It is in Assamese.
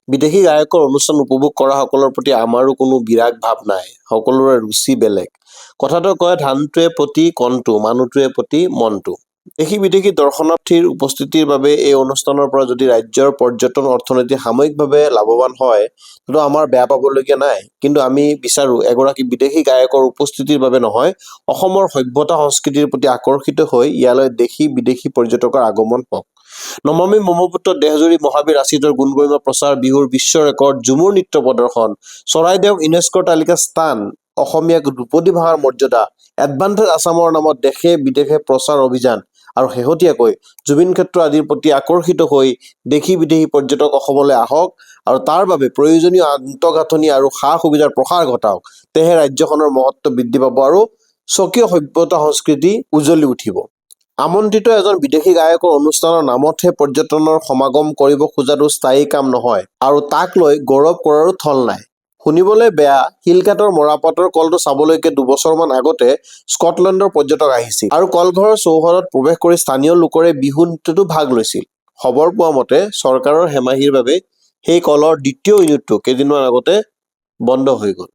বিদেশী গায়কৰ অনুষ্ঠান উপভোগ কৰা সকলৰ প্ৰতি আমাৰো কোনো বিৰাগ ভাৱ নাই। সকলোৰে ৰুচি বেলেগ। কথাটো কয় ধানটোৱে প্ৰতি কণটো, মানুহটোৱে প্ৰতি মনটো। দেশী-বিদেশী দৰ্শনাৰ্থীৰ উপস্থিতিৰ বাবে এই অনুষ্ঠানৰ পৰা যদি ৰাজ্যৰ পৰ্যটন অৰ্থনীতি সাময়িকভাৱে লাভৱান হয়, সেইটো আমাৰ বেয়া পাবলগীয়া নাই। কিন্তু আমি বিচাৰো এগৰাকী বিদেশী গায়কৰ উপস্থিতিৰ বাবে নহয়, অসমৰ সভ্যতা সংস্কৃতিৰ প্ৰতি আকৰ্ষিত হৈ ইয়ালৈ দেশী-বিদেশী পৰ্যটকৰ আগমন হওক। নমামি ব্ৰহ্মপুত্ৰ দেশজুৰি মহাবীৰ আছিতৰ গুণগৰিমা প্ৰচাৰ, বিহুৰ বিশ্ব ৰেকৰ্ড, ঝুমুৰ নৃত্য প্ৰদৰ্শন, চৰাইদেউক ইউনেস্কোৰ তালিকাত স্থান, অসমীয়াক ধ্ৰুপদী ভাষাৰ মৰ্যাদা, এডভান্টেজ আছামৰ নামত দেশে-বিদেশে প্ৰচাৰ অভিযান আৰু শেহতীয়াকৈ জুবিন ক্ষেত্ৰ আদিৰ প্ৰতি আকৰ্ষিত হৈ দেশী-বিদেশী পৰ্যটক অসমলৈ আহক আৰু তাৰ বাবে প্ৰয়োজনীয় আন্তঃগাঁথনি আৰু সা-সুবিধাৰ প্ৰসাৰ ঘটাওক। তেহে ৰাজ্যখনৰ মহত্ব বৃদ্ধি পাব আৰু স্বকীয় সভ্যতা সংস্কৃতি উজ্বলি উঠিব। আমন্ত্ৰিত এজন বিদেশী গায়কৰ অনুষ্ঠানৰ নামতহে পৰ্যটনৰ সমাগম কৰিব খোজাটো স্থায়ী কাম নহয় আৰু তাক লৈ গৌৰৱ কৰাৰো থল নাই। শুনিবলৈ বেয়া, শিলঘাটৰ মৰাপাটৰ কলটো চাবলৈকে 2 বছৰমান আগতে স্কটলেণ্ডৰ পৰ্যটক আহিছিল আৰু কলঘৰৰ চৌহদত প্ৰৱেশ কৰি স্থানীয় লোকৰে বিহু নৃত্যতো ভাগ লৈছিল। খবৰ পোৱা মতে চৰকাৰৰ হেমাহিৰ বাবে সেই কলৰ দ্বিতীয় ইউনিটটো কেইদিনমান আগতে বন্ধ হৈ গ'ল।